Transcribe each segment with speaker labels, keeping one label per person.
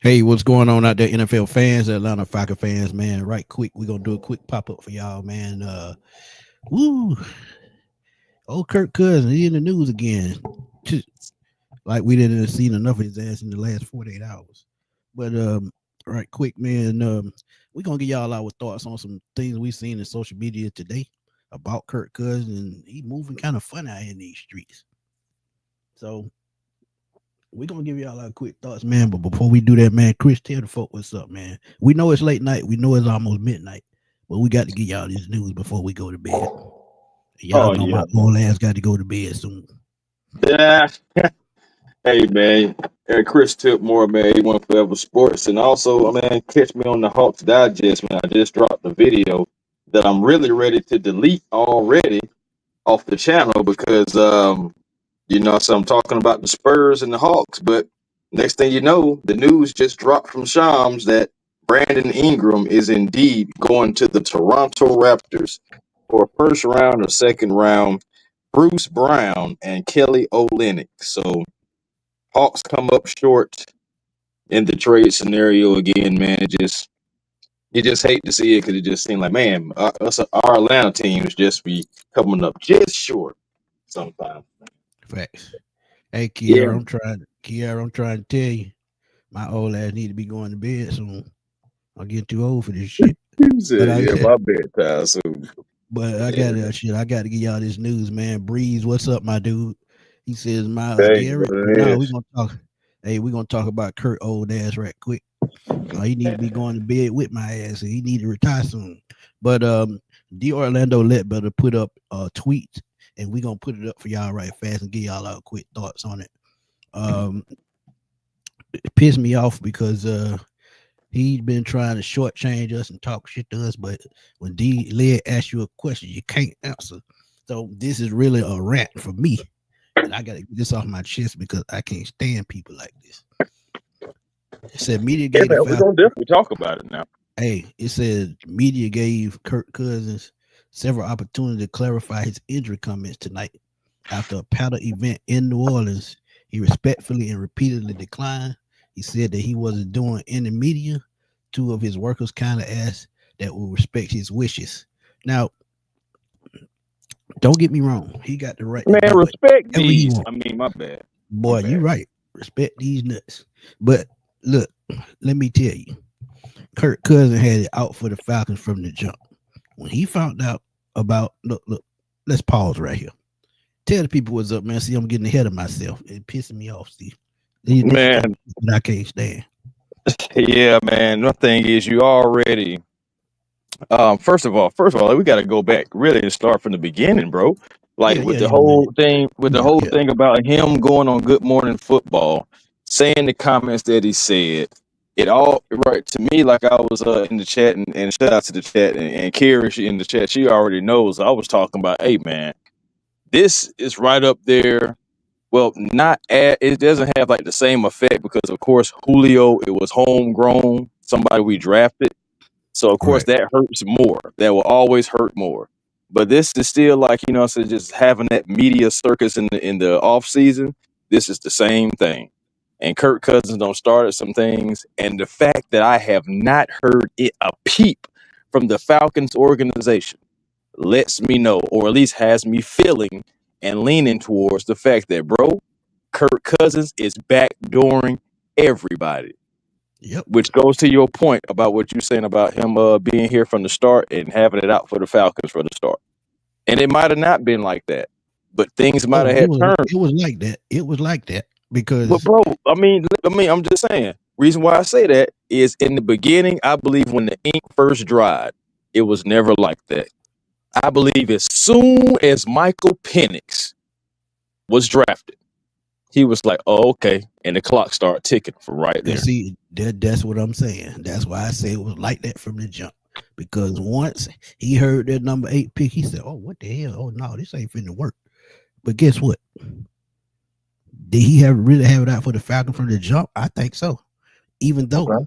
Speaker 1: Hey, what's going on out there, NFL fans, Atlanta Falcon fans, man? Right quick, we're gonna do a quick pop-up for y'all, man. Woo, old Kirk Cousins, he in the news again. Just like we didn't see enough of his ass in the last 48 hours. But right quick, man, we're gonna give y'all our thoughts on some things we seen in social media today about Kirk Cousins, and he moving kind of fun out in these streets. So we're gonna give y'all our quick thoughts, man. But before we do that, man, Chris, tell the folk what's up, man. We know it's late night, we know it's almost midnight, but we got to get y'all this news before we go to bed. Y'all
Speaker 2: Oh
Speaker 1: know
Speaker 2: yeah,
Speaker 1: my old ass got to go to bed soon.
Speaker 2: yeah. Hey man, Chris took more man. He went forever sports, and also man, catch me on the Hawks Digest. Man, I just dropped the video that I'm really ready to delete already off the channel because so I'm talking about the Spurs and the Hawks, but next thing you know, the news just dropped from Shams that Brandon Ingram is indeed going to the Toronto Raptors for a first round or second round. Bruce Brown and Kelly Olynyk. So Hawks come up short in the trade scenario again, man. You just hate to see it because it just seemed like, man, our Atlanta teams just be coming up just short sometimes.
Speaker 1: Facts. Hey,
Speaker 2: Yeah,
Speaker 1: Kiara, I'm trying to tell you, my old ass need to be going to bed soon. I'm getting too old for this shit.
Speaker 2: you
Speaker 1: But
Speaker 2: said,
Speaker 1: I,
Speaker 2: yeah, my bedtime soon.
Speaker 1: but I
Speaker 2: Yeah,
Speaker 1: got shit. I got to get y'all this news, man. Breeze, what's up, my dude? He says Miles
Speaker 2: thank you
Speaker 1: Garrett.
Speaker 2: for
Speaker 1: No, we
Speaker 2: this.
Speaker 1: gonna talk. Hey, we gonna talk about Kurt old ass right quick. He need to be going to bed with my ass, and he need to retire soon. But D Orlando let better put up a tweet, and we gonna put it up for y'all right fast and give y'all our quick thoughts on it. Um, it pissed me off because he's been trying to shortchange us and talk shit to us, but when D Led asks you a question, you can't answer. So this is really a rant for me, and I gotta get this off my chest because I can't stand people like this. It said media
Speaker 2: Yeah,
Speaker 1: gave the
Speaker 2: man, we're
Speaker 1: Falcons.
Speaker 2: gonna definitely talk about it now.
Speaker 1: Hey, it said media gave Kirk Cousins several opportunities to clarify his injury comments tonight. After a paddle event in New Orleans, he respectfully and repeatedly declined. He said that he wasn't doing any media. Two of his workers kind of asked that will respect his wishes. Now, don't get me wrong. He got the right to
Speaker 2: Man,
Speaker 1: do
Speaker 2: respect
Speaker 1: whatever he
Speaker 2: these.
Speaker 1: wants.
Speaker 2: I mean, my bad. My
Speaker 1: Boy, you
Speaker 2: bad.
Speaker 1: right. Respect these nuts. But look, let me tell you, Kirk Cousins had it out for the Falcons from the jump. When he found out about look, let's pause right here. Tell the people what's up, man. See, I'm getting ahead of myself. It pissing me off, Steve. This is the type
Speaker 2: Man,
Speaker 1: of shit that I can't stand.
Speaker 2: yeah, man. One thing is you already first of all, we got to go back really and start from the beginning, bro. Like
Speaker 1: Yeah,
Speaker 2: with
Speaker 1: yeah,
Speaker 2: the
Speaker 1: yeah, man.
Speaker 2: whole thing,
Speaker 1: Yeah, yeah.
Speaker 2: about him going on Good Morning Football, saying the comments that he said. It all right to me, like I was in the chat, and shout out to the chat and Carrie she in the chat. She already knows. I was talking about, hey man, this is right up there. Well, not it doesn't have like the same effect because of course Julio, it was homegrown, somebody we drafted. So of course
Speaker 1: Right.
Speaker 2: that hurts more. That will always hurt more. But this is still like, so just having that media circus in the off season, this is the same thing. And Kirk Cousins don't start at some things. And the fact that I have not heard it a peep from the Falcons organization lets me know, or at least has me feeling and leaning towards the fact that, bro, Kirk Cousins is backdooring everybody,
Speaker 1: Yep.
Speaker 2: which goes to your point about what you're saying about him being here from the start and having it out for the Falcons from the start. And it might have not been like that, but things might
Speaker 1: Oh,
Speaker 2: have had turned.
Speaker 1: it was like that. It was like that
Speaker 2: But
Speaker 1: because
Speaker 2: bro, I'm just saying. Reason why I say that is in the beginning, I believe when the ink first dried, it was never like that. I believe as soon as Michael Penix was drafted, he was like, "Oh, okay," and the clock started ticking from right
Speaker 1: and
Speaker 2: there.
Speaker 1: see that's what I'm saying. That's why I say it was like that from the jump. Because once he heard that number 8 pick, he said, "Oh, what the hell? Oh no, this ain't finna work." But guess what? Did he have really have it out for the Falcon from the jump? I think so. Even though
Speaker 2: Okay.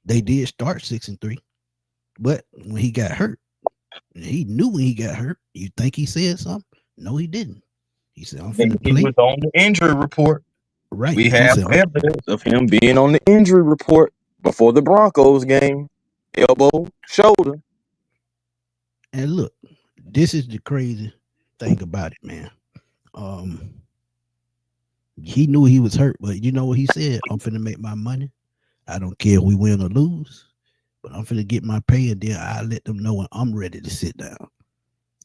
Speaker 1: they did start 6-3, but when he got hurt, he knew when he got hurt. You think he said something? No, he didn't. He said, "I'm finna
Speaker 2: He
Speaker 1: play."
Speaker 2: was on the injury report.
Speaker 1: Right.
Speaker 2: We
Speaker 1: He
Speaker 2: have
Speaker 1: said, "Oh,
Speaker 2: evidence of him being on the injury report before the Broncos game. Elbow, shoulder.
Speaker 1: and look, this is the crazy thing about it, man. Um, he knew he was hurt, but you know what he said? I'm finna make my money. I don't care if we win or lose, but I'm finna get my pay, and then I let them know when I'm ready to sit down.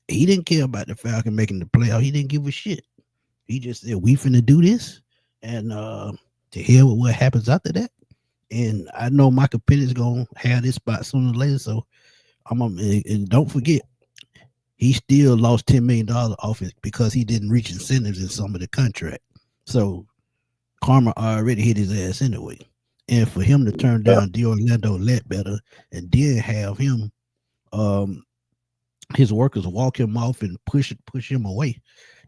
Speaker 1: He didn't care about the Falcon making the playoff. He didn't give a shit. He just said, we finna do this, and to hell with what happens after that. And I know Michael Penix gonna have this spot sooner or later. So and don't forget, he still lost $10 million off it because he didn't reach incentives in some of the contract. So karma already hit his ass anyway. And for him to turn down D'Orlando Ledbetter and then have him um his workers walk him off and push him away.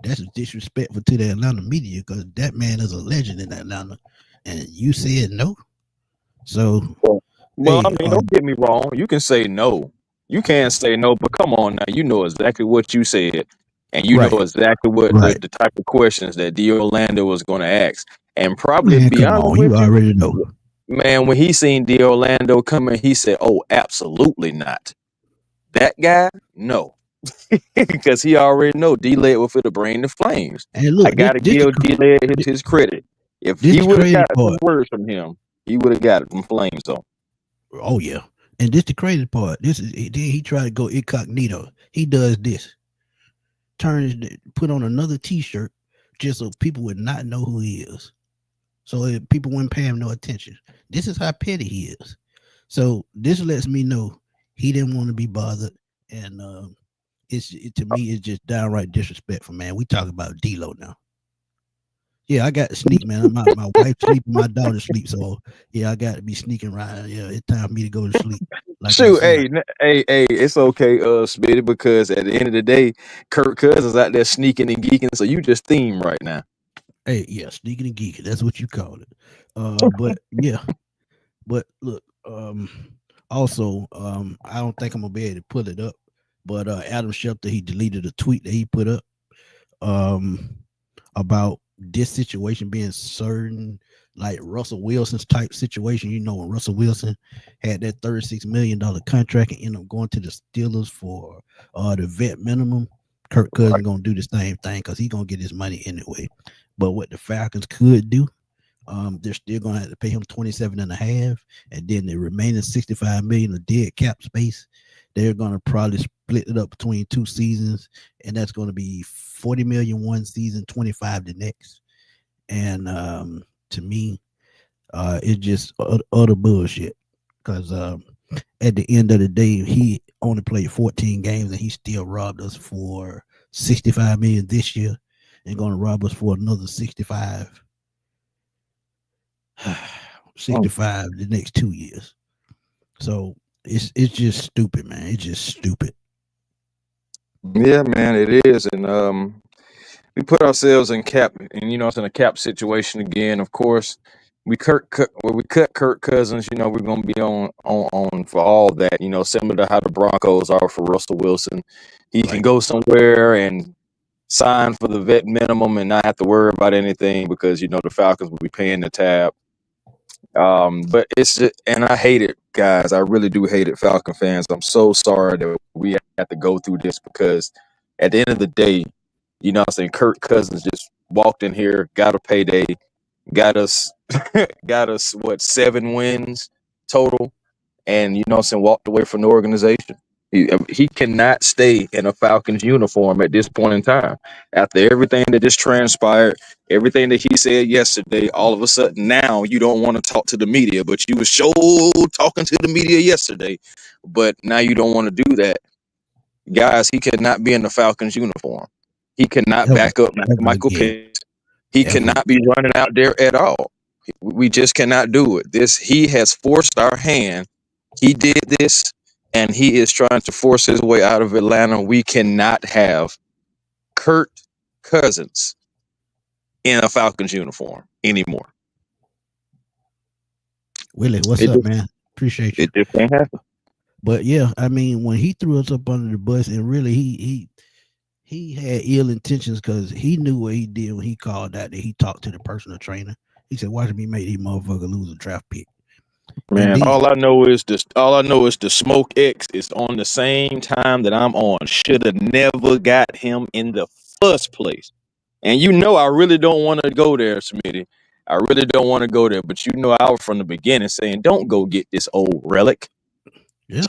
Speaker 1: That's disrespectful to the Atlanta media because that man is a legend in Atlanta, and you said no. So
Speaker 2: Well, I
Speaker 1: hey,
Speaker 2: mean, don't get me wrong. You can say no. You can't say no, but come on now. You know exactly what you said. And you know
Speaker 1: right,
Speaker 2: exactly what
Speaker 1: right,
Speaker 2: the type of questions that D'Orlando was going to ask. And probably
Speaker 1: man,
Speaker 2: be
Speaker 1: come
Speaker 2: honest
Speaker 1: on,
Speaker 2: with
Speaker 1: you
Speaker 2: you,
Speaker 1: already know.
Speaker 2: man, when he seen D'Orlando coming, he said, "Oh, absolutely not. That guy, no." Because he already know D-Led will fit to bring the flames.
Speaker 1: And
Speaker 2: I
Speaker 1: look,
Speaker 2: got to give D-Led his credit. If
Speaker 1: this
Speaker 2: he
Speaker 1: the
Speaker 2: would have
Speaker 1: crazy
Speaker 2: got some
Speaker 1: part.
Speaker 2: words from him, he would have got it from Flames, though.
Speaker 1: Oh yeah, and this the crazy part. This is then he tried to go incognito. He does this, put on another T-shirt just so people would not know who he is. So people wouldn't pay him no attention. This is how petty he is. So this lets me know he didn't want to be bothered, and to me it's just downright disrespectful, man. We talk about D-Lo now. Yeah, I got to sneak, man. My wife sleep, my daughter sleep, so yeah, I got to be sneaking around. Yeah, it's time for me to go to sleep. Like I
Speaker 2: Shoot,
Speaker 1: said,
Speaker 2: hey, it's okay, Smitty, because at the end of the day, Kirk Cousins out there sneaking and geeking, so you just theme right now.
Speaker 1: hey, yeah, sneaking and geeking. That's what you call it. But yeah, but look, also, I don't think I'm gonna be able to pull it up. But Adam Schefter, he deleted a tweet that he put up um about this situation being certain like Russell Wilson's type situation. You know, when Russell Wilson had that $36 million contract and ended up going to the Steelers for the vet minimum, Kirk Cousins gonna do the same thing because he's gonna get his money anyway. But what the Falcons could do, they're still gonna have to pay him 27 and a half, and then the remaining 65 million of dead cap space, they're gonna probably split it up between 2 seasons, and that's gonna be 40 million one season, 25 the next. And to me, it's just utter bullshit. Because at the end of the day, he only played 14 games and he still robbed us for 65 million this year and gonna rob us for another 65 65 the next 2 years. So it's just stupid, man. It's just stupid.
Speaker 2: Yeah, man, it is, and we put ourselves in cap, and it's in a cap situation again. Of course, we cut Kirk Cousins. We're gonna be on for all that. Similar to how the Broncos are for Russell Wilson. He can
Speaker 1: Right.
Speaker 2: go somewhere and sign for the vet minimum and not have to worry about anything because the Falcons will be paying the tab. But it's just, and I hate it, guys. I really do hate it, Falcon fans. I'm so sorry that we have to go through this because at the end of the day, what I'm saying, Kirk Cousins just walked in here, got a payday, got us got us what 7 wins total, and what I'm saying, walked away from the organization. He cannot stay in a Falcons uniform at this point in time. After everything that just transpired, everything that he said yesterday, all of a sudden now you don't want to talk to the media, but you were so talking to the media yesterday, but now you don't want to do that. Guys, he cannot be in the Falcons uniform. He cannot
Speaker 1: Ever,
Speaker 2: back up
Speaker 1: ever
Speaker 2: Michael
Speaker 1: again.
Speaker 2: Pitt. He
Speaker 1: Ever
Speaker 2: cannot be
Speaker 1: again.
Speaker 2: running out there at all. We just cannot do it. He has forced our hand. He did this, and he is trying to force his way out of Atlanta. We cannot have Kirk Cousins in a Falcons uniform anymore.
Speaker 1: Willie, what's
Speaker 2: It
Speaker 1: up,
Speaker 2: just
Speaker 1: man? Appreciate you.
Speaker 2: it just can't happen.
Speaker 1: But yeah, I mean, when he threw us up under the bus, and really, he he had ill intentions because he knew what he did when he called out that he talked to the personal trainer. He said, "Watch me make these motherfucker lose a draft pick." And
Speaker 2: Man,
Speaker 1: then,
Speaker 2: all I know is the smoke X is on the same time that I'm on. Should have never got him in the first place. And you know I really don't want to go there, Smitty. I really don't want to go there. But you know I was from the beginning saying, don't go get this old relic.
Speaker 1: yeah,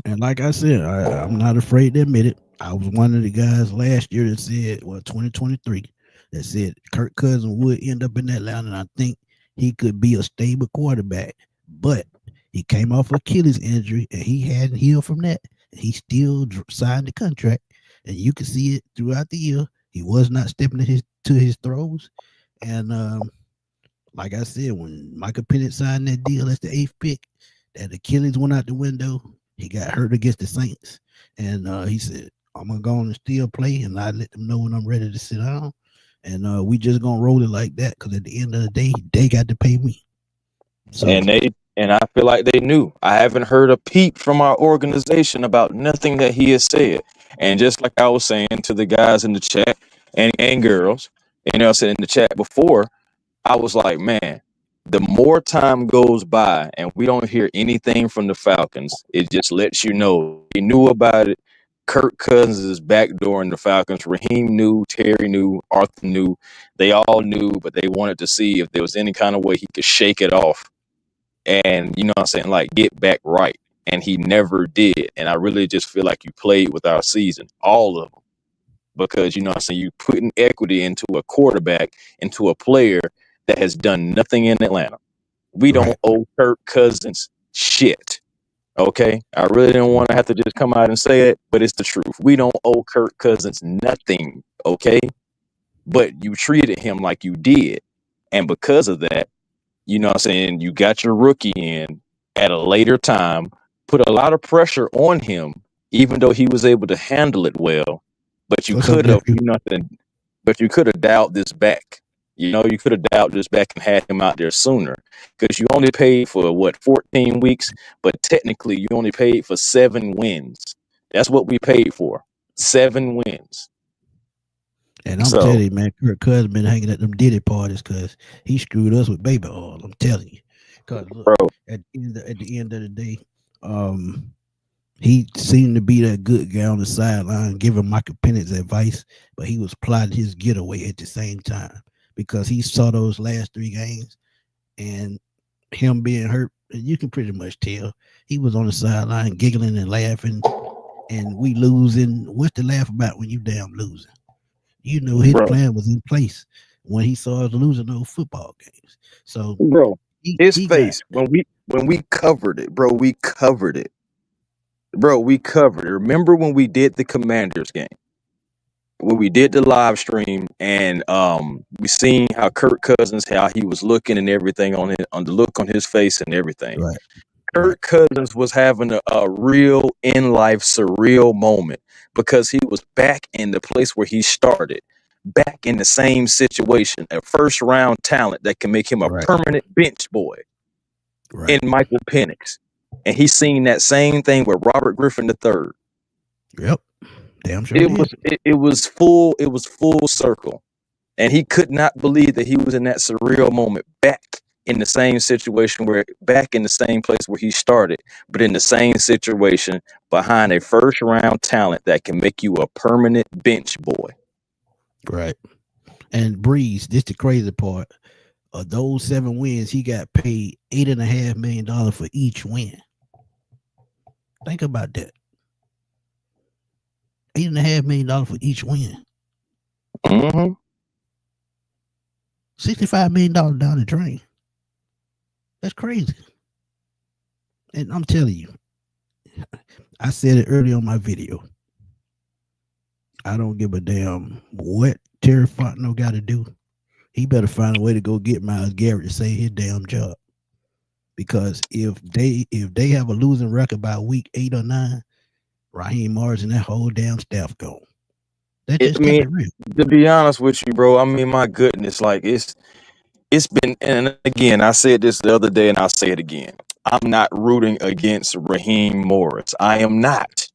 Speaker 1: and like I said, I'm not afraid to admit it. I was one of the guys last year that said, well, 2023, that said Kirk Cousins would end up in Atlanta, and I think he could be a stable quarterback. But he came off Achilles injury, and he hadn't healed from that. And he still signed the contract, and you can see it throughout the year. He was not stepping to his throws, and like I said, when Michael Penix signed that deal as the eighth pick, that Achilles went out the window. He got hurt against the Saints, and he said, "I'm gonna go on and still play, and I let them know when I'm ready to sit down." And we just gonna roll it like that because at the end of the day, they got to pay me. So
Speaker 2: And I feel like they knew. I haven't heard a peep from our organization about nothing that he has said. And just like I was saying to the guys in the chat and girls, and I said in the chat before, I was like, man, the more time goes by and we don't hear anything from the Falcons, it just lets you know they knew about it. Kirk Cousins is backdooring the Falcons. Raheem knew, Terry knew, Arthur knew. They all knew, but they wanted to see if there was any kind of way he could shake it off and, you know what I'm saying, like get back right. And he never did. And I really just feel like you played with our season, all of them, because, you know what I'm saying, you putting equity into a quarterback, into a player that has done nothing in Atlanta. We
Speaker 1: right,
Speaker 2: don't owe Kirk Cousins shit. Okay. I really didn't want to have to just come out and say it, but it's the truth. We don't owe Kirk Cousins nothing. Okay. But you treated him like you did. And because of that, you know what I'm saying, you got your rookie in at a later time, put a lot of pressure on him, even though he was able to handle it well. But you
Speaker 1: what's up,
Speaker 2: could have,
Speaker 1: nephew?
Speaker 2: you know, but you could have dialed this back. You know, you could have dialed this back and had him out there sooner because you only paid for what 14 weeks, but technically you only paid for 7 wins. That's what we paid for, 7 wins.
Speaker 1: And I'm
Speaker 2: So,
Speaker 1: telling you, man, Kirk Cousins been hanging at them Diddy parties because he screwed us with baby oil. I'm telling you. Because look,
Speaker 2: bro,
Speaker 1: at the end of the day, um, he seemed to be that good guy on the sideline, giving Michael Penix advice, but he was plotting his getaway at the same time because he saw those last 3 games and him being hurt. And you can pretty much tell he was on the sideline giggling and laughing, and we losing. What's to laugh about when you damn losing? You know his
Speaker 2: bro,
Speaker 1: plan was in place when he saw us losing those football games. So
Speaker 2: bro. His
Speaker 1: he got
Speaker 2: face when we covered it, bro, we covered it. Bro, we covered it. Remember when we did the Commanders game? When we did the live stream and we seen how Kirk Cousins, how he was looking and everything on the look on his face and everything.
Speaker 1: right, right,
Speaker 2: Kirk Cousins was having a real in life surreal moment because he was back in the place where he started, back in the same situation, a first round talent that can make him a
Speaker 1: right,
Speaker 2: permanent bench boy in
Speaker 1: right.
Speaker 2: Michael Penix. And he's seen that same thing with Robert Griffin III.
Speaker 1: Yep, damn sure
Speaker 2: It
Speaker 1: did.
Speaker 2: was it was full circle. And he could not believe that he was in that surreal moment back in the same situation where back in the same place where he started, but in the same situation behind a first round talent that can make you a permanent bench boy.
Speaker 1: Right. And Breeze, this the crazy part. Of those 7 wins, he got paid $8.5 million for each win. Think about that. $8.5 million for each win.
Speaker 2: Mm-hmm.
Speaker 1: $65 million down the drain. That's crazy. And I'm telling you, I said it early on my video. I don't give a damn what Terry Fontenot got to do. He better find a way to go get Myles Garrett to say his damn job. Because if they have a losing record by week 8 or 9, Raheem Morris and that whole damn staff gone. Let's
Speaker 2: I
Speaker 1: just keep
Speaker 2: mean,
Speaker 1: it real.
Speaker 2: to be honest with you, bro, I mean, my goodness, like it's been, and again, I said this the other day and I'll say it again. I'm not rooting against Raheem Morris. I am not.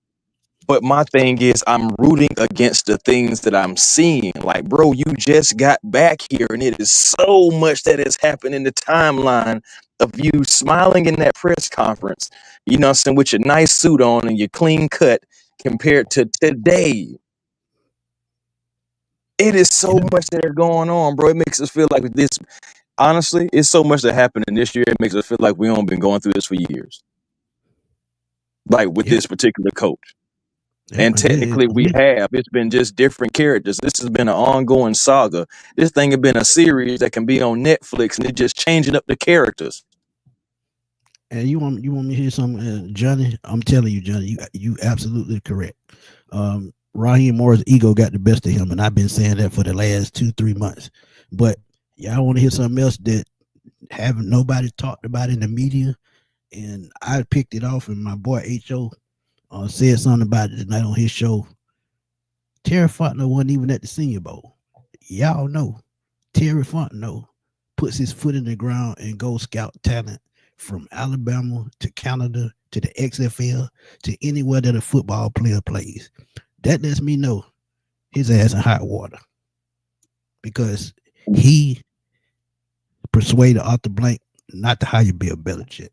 Speaker 2: But my thing is, I'm rooting against the things that I'm seeing. Like, bro, you just got back here, and it is so much that has happened in the timeline of you smiling in that press conference, you know what I'm saying, with your nice suit on and your clean cut compared to today. It is so
Speaker 1: Yeah,
Speaker 2: much that is going on, bro. It makes us feel like this. Honestly, it's so much that happened in this year. It makes us feel like we haven't been going through this for years. Like with
Speaker 1: yeah,
Speaker 2: this particular coach.
Speaker 1: yeah.
Speaker 2: And technically we have. It's been just different characters. This has been an ongoing saga. This thing has been a series that can be on Netflix, and it's just changing up the characters.
Speaker 1: And you want me to hear something, Johnny? I'm telling you, Johnny, you absolutely correct. Raheem Morris' ego got the best of him, and I've been saying that for the last 2-3 months. But y'all want to hear something else that haven't nobody talked about in the media, and I picked it off, and my boy Ho said something about it tonight on his show. Terry Fontenot wasn't even at the Senior Bowl. Y'all know Terry Fontenot puts his foot in the ground and goes scout talent from Alabama to Canada to the XFL to anywhere that a football player plays. That lets me know his ass in hot water because he persuaded Arthur Blank not to hire Bill Belichick.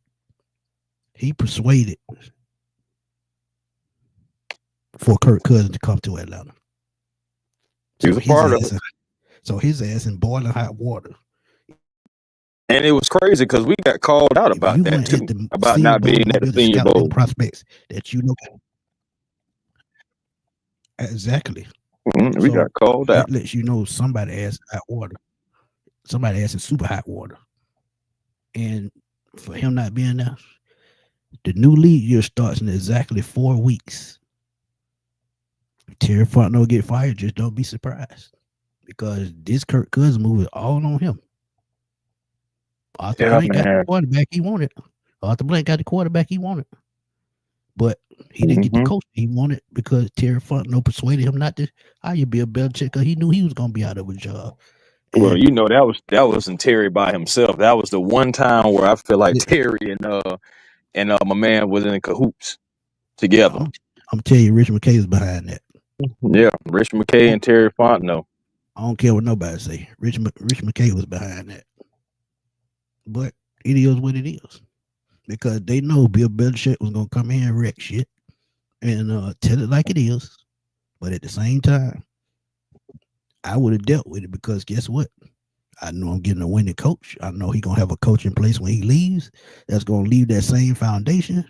Speaker 1: He persuaded for Kirk Cousins to come to Atlanta.
Speaker 2: He was a part of it.
Speaker 1: So his ass in boiling hot water.
Speaker 2: And it was crazy because we got called out about that too, about not being at the Senior Bowl.
Speaker 1: Prospects that you know. Exactly.
Speaker 2: We got called out.
Speaker 1: That lets you know somebody ass hot water. Somebody ass in super hot water. And for him not being there, the new league year starts in exactly 4 weeks. If Terry Fontenot get fired, just don't be surprised. Because this Kirk Cousins move is all on him. Arthur Blank got the quarterback he wanted. Arthur Blank got the quarterback he wanted. But he didn't get the coach he wanted because Terry Fontenot persuaded him not to hire Bill Belichick because he knew he was going to be out of a job.
Speaker 2: And well, you know, that wasn't Terry by himself. That was the one time where I feel like Terry and my man was in cahoots together.
Speaker 1: I'm telling you, Rich McKay was behind that.
Speaker 2: Yeah, Rich McKay and Terry Fontenot.
Speaker 1: I don't care what nobody say. Rich McKay was behind that. But it is what it is. Because they know Bill Belichick was going to come in and wreck shit and tell it like it is. But at the same time, I would have dealt with it because guess what? I know I'm getting a winning coach. I know he's going to have a coach in place when he leaves that's going to leave that same foundation.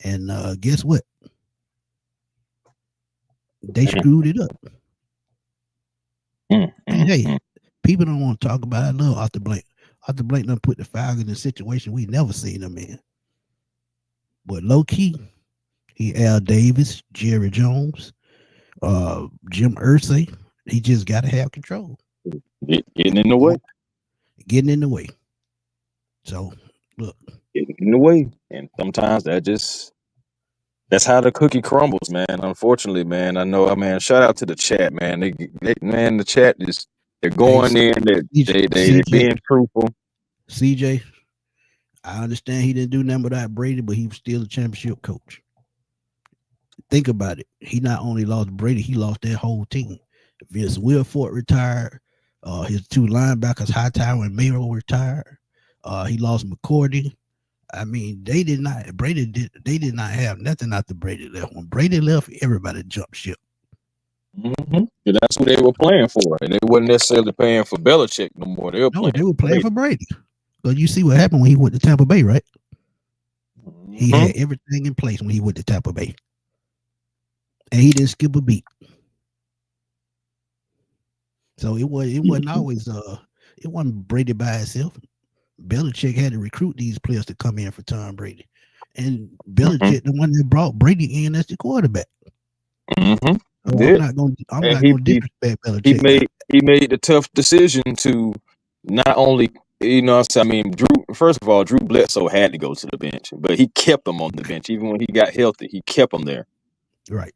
Speaker 1: And guess what? They screwed it up. And hey, people don't want to talk about it. I love Arthur Blank. Arthur Blank done put the Falcons in a situation we never seen them in. But low key, he Al Davis, Jerry Jones, Jim Irsay. He just got to have control.
Speaker 2: Getting in the way.
Speaker 1: Getting in the way. So, look.
Speaker 2: Getting in the way. And sometimes that's how the cookie crumbles, man. Unfortunately, man. I know, man. Shout out to the chat, man. Man, the chat is they're going in. They're being truthful.
Speaker 1: CJ, I understand he didn't do nothing without Brady, but he was still a championship coach. Think about it. He not only lost Brady, he lost that whole team. Vince Wilfork retired. His two linebackers, Hightower and Mayo, retired. He lost McCourty. I mean, they did not have nothing after Brady left. When Brady left, everybody jumped ship.
Speaker 2: And that's who they were playing for. And they wasn't necessarily playing for Belichick no more. They were
Speaker 1: playing for Brady. But you see what happened when he went to Tampa Bay, right? He had everything in place when he went to Tampa Bay. And he didn't skip a beat. So it wasn't always it wasn't Brady by himself. Belichick had to recruit these players to come in for Tom Brady. And Belichick, the one that brought Brady in as the quarterback. So I'm not gonna disrespect Belichick.
Speaker 2: He made the tough decision to not only, you know, I mean, first of all, Drew Bledsoe had to go to the bench, but he kept him on the bench. Even when he got healthy, he kept him there.
Speaker 1: Right.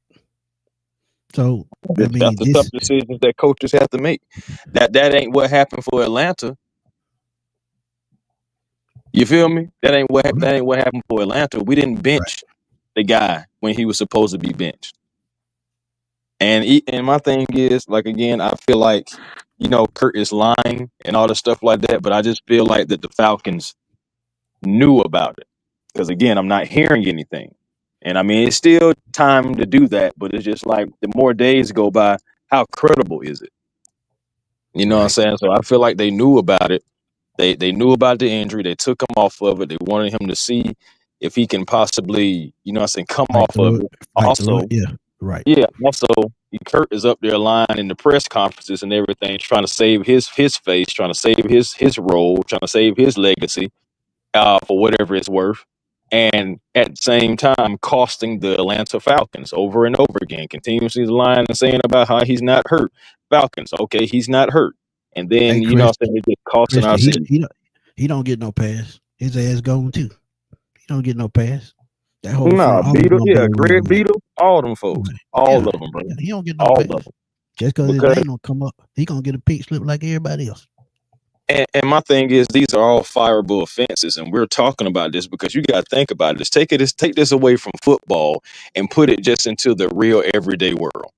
Speaker 1: So
Speaker 2: that's the tough decisions that coaches have to make. That ain't what happened for Atlanta. You feel me? That ain't what happened for Atlanta. We didn't bench the guy when he was supposed to be benched. And my thing is, like, again, I feel like, Kurt is lying and all this stuff like that, but I just feel like that the Falcons knew about it. Because again, I'm not hearing anything. And I mean, it's still time to do that, but it's just like the more days go by, how credible is it? You know what I'm
Speaker 1: Right.
Speaker 2: saying? So I feel like they knew about it. They knew about the injury. They took him off of it. They wanted him to see if he can possibly, come
Speaker 1: Fight
Speaker 2: off of
Speaker 1: through it.
Speaker 2: it.
Speaker 1: Fight through it.
Speaker 2: Also,
Speaker 1: Yeah. Right.
Speaker 2: yeah, also Kurt is up there lying in the press conferences and everything, trying to save his face, trying to save his role, trying to save his legacy, for whatever it's worth. And at the same time, costing the Atlanta Falcons over and over again, continuously lying and saying about how he's not hurt. Falcons, okay, he's not hurt. And
Speaker 1: Hey,
Speaker 2: then,
Speaker 1: Chris.
Speaker 2: I'm saying, they're just costing our
Speaker 1: Christian,
Speaker 2: season.
Speaker 1: he don't get no pass. His ass gone too. He don't get no pass. That whole
Speaker 2: Nah,
Speaker 1: front office
Speaker 2: Beetle,
Speaker 1: gonna
Speaker 2: yeah,
Speaker 1: go with
Speaker 2: Greg
Speaker 1: him, man.
Speaker 2: Beetle, all them folks,
Speaker 1: Right.
Speaker 2: all
Speaker 1: Yeah.
Speaker 2: of them, bro,
Speaker 1: Yeah. He don't get no
Speaker 2: all of
Speaker 1: pass.
Speaker 2: them.
Speaker 1: Just because his
Speaker 2: Because
Speaker 1: name don't come up, he gonna get a pink slip like everybody else.
Speaker 2: and my thing is, these are all fireable offenses, and we're talking about this because you got to think about this. Take this away from football and put it just into the real everyday world.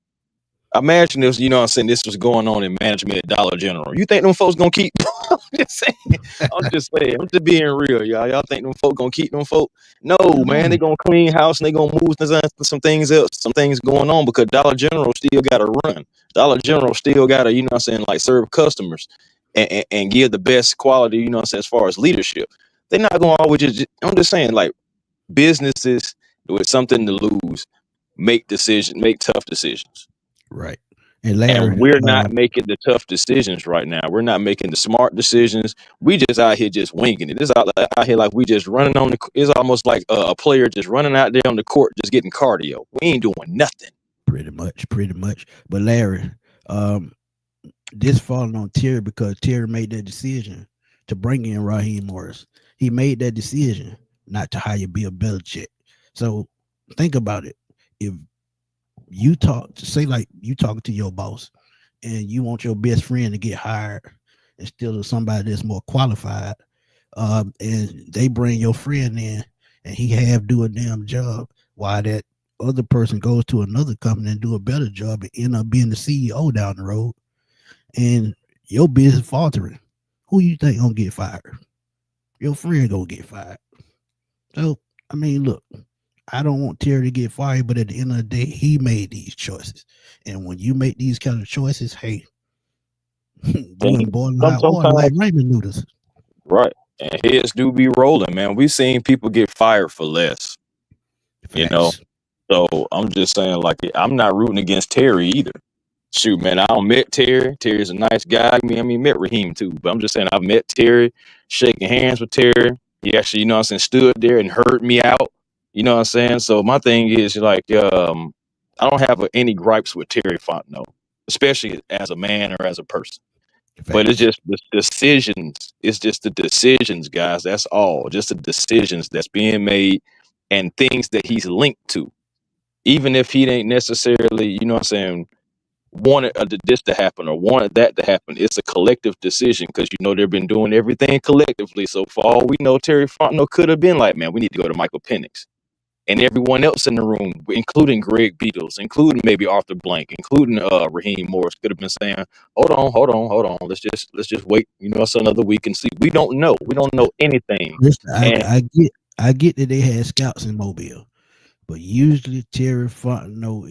Speaker 2: Imagine this, you know what I'm saying, this was going on in management at Dollar General. You think them folks gonna keep I'm just saying, I'm just saying, I'm just being real, y'all. Y'all think them folks gonna keep them folk? No,
Speaker 1: Hell
Speaker 2: man,
Speaker 1: no.
Speaker 2: they gonna clean house and they gonna move some things else, some things going on because Dollar General still gotta run. Dollar General still gotta, you know what I'm saying, like serve customers and give the best quality, you know what I'm saying, as far as leadership. They're not gonna always I'm just saying, like, businesses with something to lose make tough decisions.
Speaker 1: Right. And
Speaker 2: And
Speaker 1: Larry,
Speaker 2: we're not making the tough decisions right now. We're not making the smart decisions. We just out here just winging it. It's out here like we just running on the. It's almost like a player just running out there on the court, just getting cardio. We ain't doing nothing.
Speaker 1: pretty much. But Larry, um, this falling on Terry because Terry made that decision to bring in Raheem Morris. He made that decision not to hire Bill Belichick. So think about it. If you say like you talking to your boss and you want your best friend to get hired instead of somebody that's more qualified, and they bring your friend in and he have do a damn job while that other person goes to another company and do a better job and end up being the CEO down the road and your business faltering, who you think gonna get fired? Your friend gonna get fired. So I mean, look, I don't want Terry to get fired, but at the end of the day, he made these choices. And when you make these kind of choices, hey, you in boiling hot water like
Speaker 2: Sometimes,
Speaker 1: ramen noodles.
Speaker 2: right? And heads do be rolling, man. We've seen people get fired for less, you know.
Speaker 1: Facts.
Speaker 2: So I'm just saying, like, I'm not rooting against Terry either. Shoot, man, I don't met Terry. Terry's a nice guy. I mean, met Raheem too. But I'm just saying, I've met Terry, shaking hands with Terry. He actually, you know what I'm saying, stood there and heard me out. You know what I'm saying? So my thing is, like, I don't have any gripes with Terry Fontenot, especially as a man or as a person. But it's
Speaker 1: Facts.
Speaker 2: just the decisions. It's just the decisions, guys. That's all. Just the decisions that's being made and things that he's linked to. Even if he ain't necessarily, you know what I'm saying, wanted this to happen or wanted that to happen. It's a collective decision because, they've been doing everything collectively. So for all we know, Terry Fontenot could have been like, man, we need to go to Michael Penix. And everyone else in the room, including Greg Beatles, including maybe Arthur Blank, including Raheem Morris, could have been saying, hold on. Let's just wait, it's another week and see. We don't know. We don't know anything.
Speaker 1: Listen,
Speaker 2: And
Speaker 1: I get that they had scouts in Mobile, but usually Terry Fontenot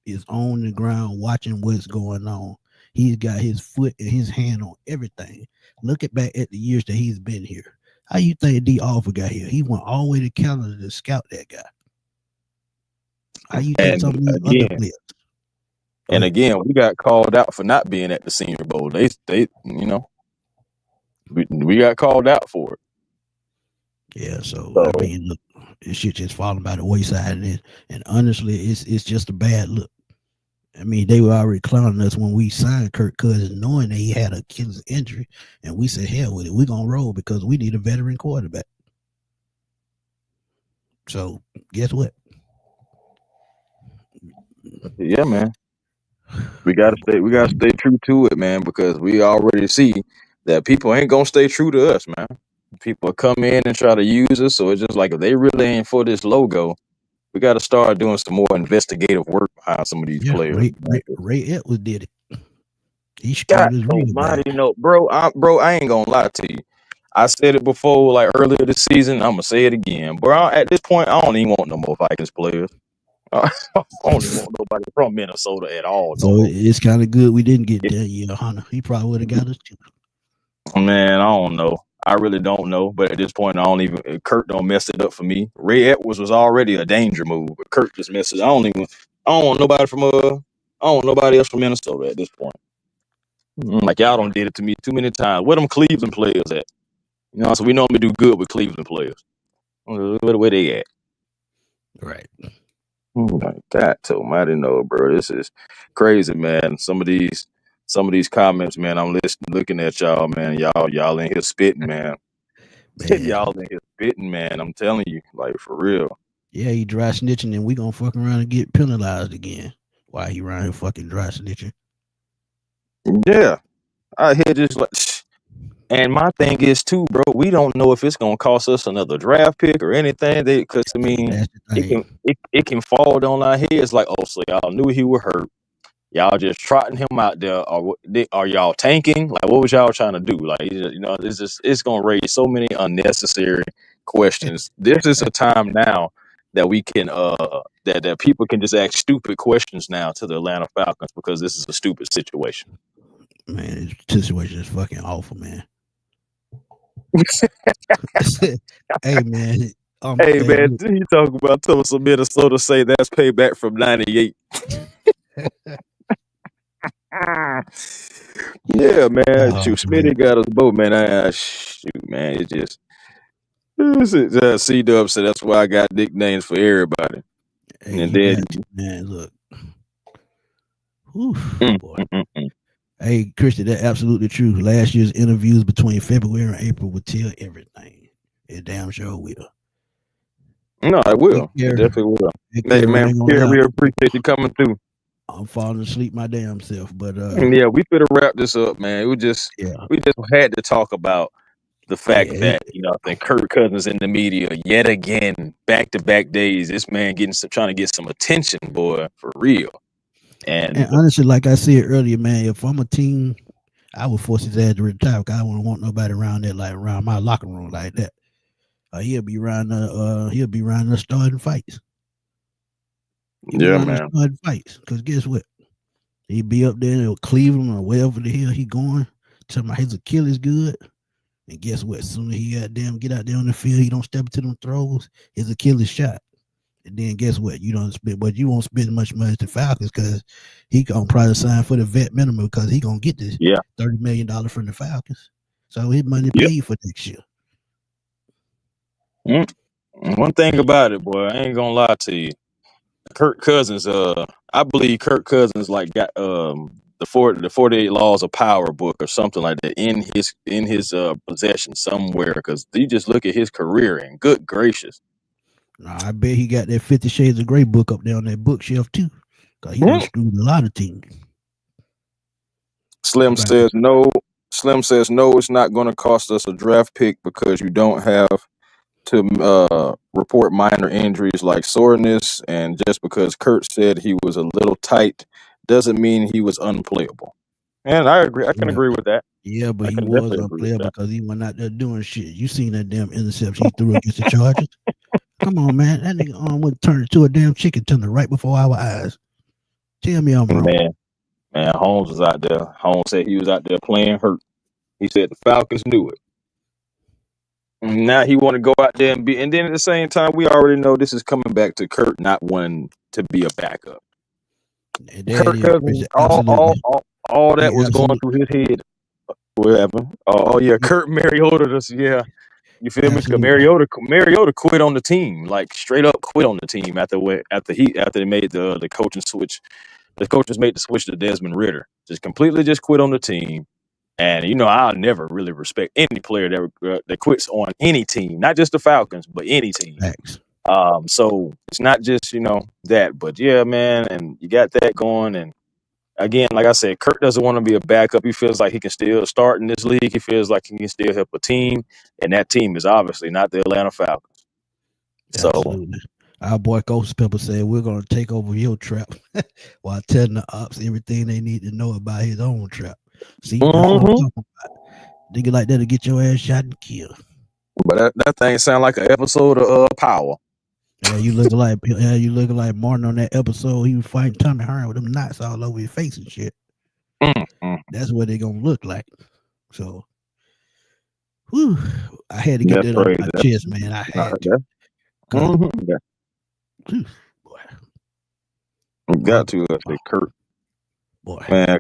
Speaker 1: is on the ground watching what's going on. He's got his foot and his hand on everything. Look back at the years that he's been here. How you think D. Alpha got here? He went all the way to Canada to scout that guy. How you think
Speaker 2: and
Speaker 1: some of these other
Speaker 2: again,
Speaker 1: players? Go
Speaker 2: and
Speaker 1: ahead.
Speaker 2: again, we got called out for not being at the Senior Bowl. We got called out for it.
Speaker 1: Yeah, so I
Speaker 2: So
Speaker 1: mean, look, this shit just falling by the wayside, and honestly, it's just a bad look. I mean, they were already clowning us when we signed Kirk Cousins, knowing that he had a Achilles injury, and we said, "Hell with it, we're gonna roll because we need a veteran quarterback." So, guess what?
Speaker 2: yeah, man, we gotta stay true to it, man, because we already see that people ain't gonna stay true to us, man. People come in and try to use us, so it's just like if they really ain't for this logo, We got to start doing some more investigative work behind some of these
Speaker 1: Yeah,
Speaker 2: players.
Speaker 1: Ray Edwards did it. He
Speaker 2: God
Speaker 1: screwed us real
Speaker 2: almighty,
Speaker 1: bad.
Speaker 2: bro, I ain't gonna lie to you. I said it before, like earlier this season. I'm gonna say it again, bro. At this point, I don't even want no more Vikings players. I don't even want nobody from Minnesota at all no
Speaker 1: So
Speaker 2: more.
Speaker 1: it's kind of good we didn't get Danielle Hunter. He probably would have got us too.
Speaker 2: Man, I don't know. I really don't know. But at this point, I don't even. Kirk don't mess it up for me. Ray Edwards was already a danger move, but Kirk just messes. I don't want nobody from I don't want nobody else from Minnesota at this point. Like y'all don't did it to me too many times. Where them Cleveland players at? You know, so we normally do good with Cleveland players. Where they at?
Speaker 1: Right.
Speaker 2: Like that, almighty no, bro. This is crazy, man. Some of these comments, man. I'm looking at y'all, man. Y'all in here spitting, man.
Speaker 1: Man.
Speaker 2: Y'all in here spitting, man. I'm telling you, like for real.
Speaker 1: Yeah, he dry snitching, and we gonna fuck around and get penalized again. Why he around here fucking dry snitching?
Speaker 2: Yeah, I hear just like. And my thing is too, bro. We don't know if it's gonna cost us another draft pick or anything. Because I mean,
Speaker 1: That's the thing.
Speaker 2: it can fall on our heads. Like, oh, so y'all knew he was hurt. Y'all just trotting him out there, or are y'all tanking? Like, what was y'all trying to do? Like, you know, it's gonna raise so many unnecessary questions. This is a time now that we can that people can just ask stupid questions now to the Atlanta Falcons because this is a stupid situation.
Speaker 1: Man, this situation is fucking awful, man. Hey, man.
Speaker 2: Hey man, you talk about Tulsa, Minnesota? Say that's payback from '98. Yeah, man. Shoot, Smitty got us both, man. Shoot, man. It's just C-Dub said that's why I got nicknames for everybody.
Speaker 1: Hey,
Speaker 2: and then,
Speaker 1: man, look. Boy. Hey, Christian, that's absolutely true. Last year's interviews between February and April will tell everything. It damn sure will.
Speaker 2: No, I will. It definitely will. Hey, man, we appreciate you coming through.
Speaker 1: I'm falling asleep my damn self, but
Speaker 2: yeah, we could have wrapped this up, man. We just had to talk about the fact that I think Kirk Cousins in the media yet again, back-to-back days. This man trying to get some attention, boy, for real. And
Speaker 1: honestly, like I said earlier, man, if I'm a team, I would force his ass to retire because I wouldn't want nobody around there, like around my locker room like that. He'll be around the starting fights. Starting fights. Because guess what? He'd be up there in Cleveland or wherever the hell he going. Tell me his Achilles good. And guess what? As soon as he get out there on the field, he don't step into them throws, his Achilles shot. And then guess what? You won't spend much money to Falcons because he gonna probably sign for the vet minimum because he gonna get this $30 million from the Falcons. So his money paid for next year.
Speaker 2: One thing about it, boy, I ain't gonna lie to you. Kirk Cousins, I believe Kirk Cousins got the 48 Laws of Power book or something like that in his possession somewhere because you just look at his career and good gracious.
Speaker 1: I bet he got that 50 Shades of Grey book up there on that bookshelf too because he done screwed a lot of teams.
Speaker 2: Slim says no, it's not going to cost us a draft pick because you don't have to report minor injuries like soreness, and just because Kurt said he was a little tight doesn't mean he was unplayable. And I agree. I can agree with that.
Speaker 1: Yeah, but he was unplayable because he went out there doing shit. You seen that damn interception he threw against the Chargers? Come on, man. That nigga would turn into a damn chicken tender right before our eyes. Tell me I'm wrong.
Speaker 2: Man, Holmes was out there. Holmes said he was out there playing hurt. He said the Falcons knew it. Now he want to go out there and then at the same time, we already know this is coming back to Kurt not wanting to be a backup. Kirk Cousins, all that was going through his head. Whatever. Oh yeah, Kurt Mariota. You feel me? Because Mariota quit on the team, like straight up quit on the team after they made the coaching switch. The coaches made the switch to Desmond Ridder. Just completely quit on the team. And I'll never really respect any player that quits on any team, not just the Falcons, but any team.
Speaker 1: Thanks.
Speaker 2: So it's not just that, but yeah, man, and you got that going. And again, like I said, Kirk doesn't want to be a backup. He feels like he can still start in this league. He feels like he can still help a team, and that team is obviously not the Atlanta Falcons.
Speaker 1: Absolutely. Our boy Ghost Pepper said we're gonna take over your trap while telling the ops everything they need to know about his own trap. See, that's what I'm
Speaker 2: Mm-hmm.
Speaker 1: talking about. Nigga like that to get your ass shot and killed.
Speaker 2: But that thing sound like an episode of Power.
Speaker 1: You looking like Martin on that episode. He was fighting Tommy Hearn with them knots all over his face and shit.
Speaker 2: Mm-hmm.
Speaker 1: That's what they gonna look like. So, whew, I had to get
Speaker 2: That's
Speaker 1: that off
Speaker 2: crazy.
Speaker 1: my chest, man. I had to.
Speaker 2: That,
Speaker 1: 'Cause,
Speaker 2: yeah,
Speaker 1: whew, boy,
Speaker 2: you
Speaker 1: my
Speaker 2: got to say Kurt.
Speaker 1: boy,
Speaker 2: Man,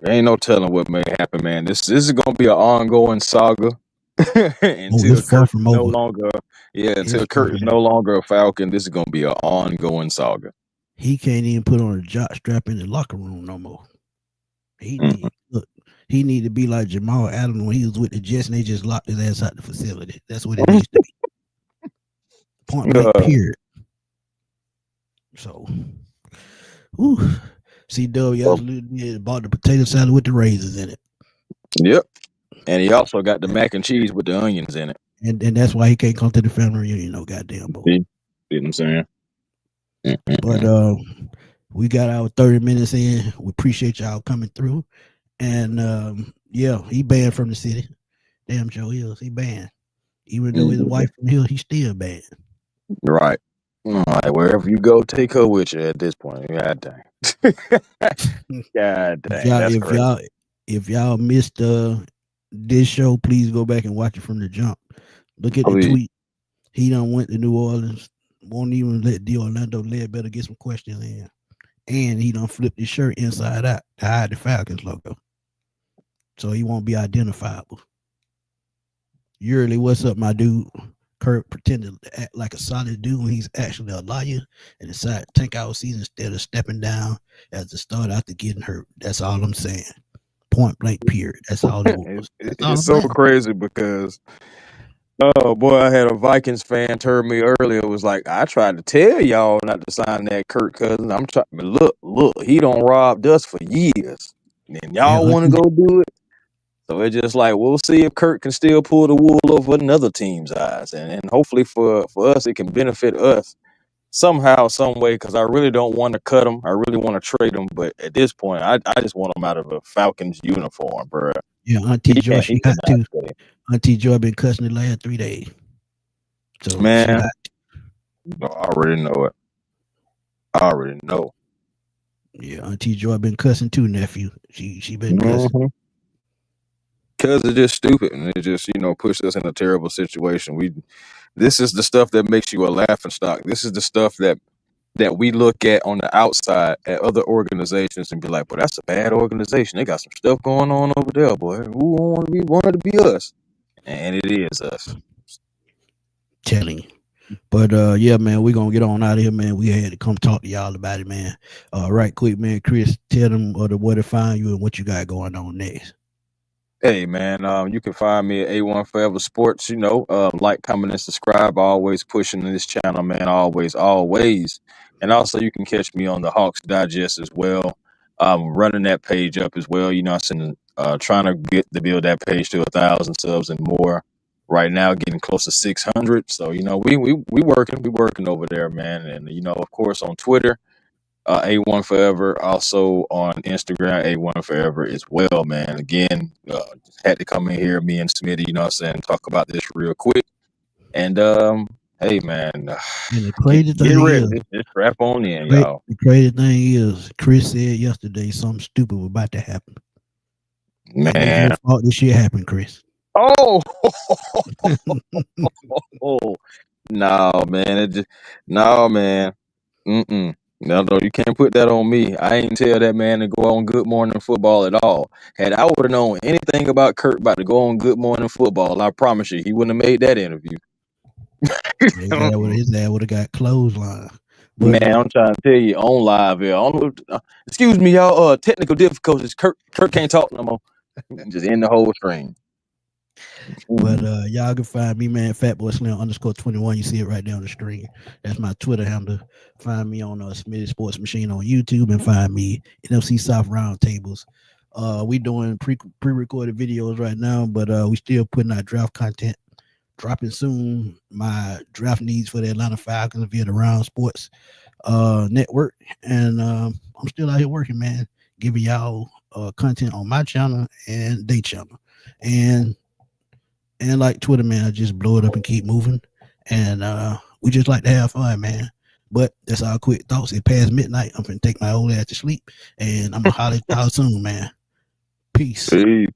Speaker 2: there ain't no telling what may happen, man. This is gonna be an ongoing saga
Speaker 1: oh, it's
Speaker 2: until
Speaker 1: far
Speaker 2: Kurt
Speaker 1: from
Speaker 2: no
Speaker 1: over.
Speaker 2: longer. Yeah,
Speaker 1: It's
Speaker 2: until
Speaker 1: far
Speaker 2: Kurt
Speaker 1: from
Speaker 2: is
Speaker 1: over.
Speaker 2: no longer a Falcon. This is gonna be an ongoing saga.
Speaker 1: He can't even put on a jock strap in the locker room no more. He
Speaker 2: Mm-hmm.
Speaker 1: need look. He need to be like Jamal Adams when he was with the Jets and they just locked his ass out the facility. That's what it needs to be. Point blank. Period. So, whew. CW
Speaker 2: Well,
Speaker 1: absolutely bought the potato salad with the raisins in it,
Speaker 2: yep. And he also got the mac and cheese with the onions in it.
Speaker 1: and that's why he can't come to the family reunion. No goddamn boy.
Speaker 2: See what I'm saying?
Speaker 1: But we got our 30 minutes in. We appreciate y'all coming through. And yeah, he banned from the city. Damn Joe Hills, he banned. Even though his wife from Hill, he still banned.
Speaker 2: Right. All right. Wherever you go, take her with you at this point. God dang. God dang. That's
Speaker 1: if
Speaker 2: crazy.
Speaker 1: y'all missed this show, please go back and watch it from the jump. Look at the
Speaker 2: Please.
Speaker 1: tweet. He done went to New Orleans. Won't even let the Orlando Ledbetter get some questions in. And he done flipped his shirt inside out to hide the Falcons logo. So he won't be identifiable. Yearly, what's up, my dude? Kirk pretended to act like a solid dude when he's actually a liar and decided to tank our season instead of stepping down as the start after getting hurt. That's all I'm saying. Point blank, period. That's all it was.
Speaker 2: It's so crazy because, oh boy, I had a Vikings fan tell me earlier. It was like, I tried to tell y'all not to sign that Kirk Cousins. I'm trying, but look, he don't robbed us for years, and y'all want to go do it. So it's just like, we'll see if Kirk can still pull the wool over another team's eyes, and hopefully for us, it can benefit us somehow, some way. Because I really don't want to cut him. I really want to trade him, but at this point, I just want him out of a Falcons uniform, bro.
Speaker 1: Yeah, Auntie Joy, she got to. Auntie Joy been cussing the last 3 days. So
Speaker 2: man, I already know it. I already know.
Speaker 1: Yeah, Auntie Joy been cussing too, nephew. She been cussing.
Speaker 2: Because it's just stupid, and it just pushed us in a terrible situation. This is the stuff that makes you a laughing stock. This is the stuff that we look at on the outside at other organizations and be like, "Boy, that's a bad organization. They got some stuff going on over there, boy. Who wanted to be us?" And it is us.
Speaker 1: Telling you. But yeah, man, we're gonna get on out of here, man. We had to come talk to y'all about it, man. Right quick, man. Chris, tell them where to find you and what you got going on next.
Speaker 2: Hey man, you can find me at A1 Forever Sports. Like, comment, and subscribe. Always pushing this channel, man. Always. And also, you can catch me on the Hawks Digest as well. Running that page up as well. Trying to build that page to 1,000 subs and more. Right now, getting close to 600. So we working over there, man. And of course, on Twitter. A1 Forever, also on Instagram, A1 Forever as well, man. Again, just had to come in here, me and Smitty, talk about this real quick. And hey, man,
Speaker 1: And the crazy
Speaker 2: get ready. Just strap on in, y'all.
Speaker 1: The crazy thing is, Chris said yesterday something stupid was about to happen.
Speaker 2: Man,
Speaker 1: it's your fault this shit happened, Chris.
Speaker 2: Oh, no, man. No, man. No, you can't put that on me. I ain't tell that man to go on Good Morning Football at all. Had I would have known anything about Kirk about to go on Good Morning Football, I promise you, he wouldn't have made that interview.
Speaker 1: His dad would have got clothesline.
Speaker 2: Man, I'm trying to tell you on live here. Excuse me, y'all. Technical difficulties. Kirk can't talk no more. Just end the whole stream.
Speaker 1: But y'all can find me, man, Fatboy Slim _21. You see it right there on the screen. That's my Twitter handle. Find me on Smitty Sports Machine on YouTube, and find me NFC South Roundtables. We doing pre-recorded videos right now, but we still putting our draft content dropping soon my draft needs for the Atlanta Falcons via the Round Sports network. And I'm still out here working, man, giving y'all content on my channel and their channel. And like Twitter, man, I just blow it up and keep moving. And we just like to have fun, man. But that's our quick thoughts. It's past midnight. I'm finna take my old ass to sleep, and I'm gonna holler at y'all soon, man. Peace.
Speaker 2: Peace.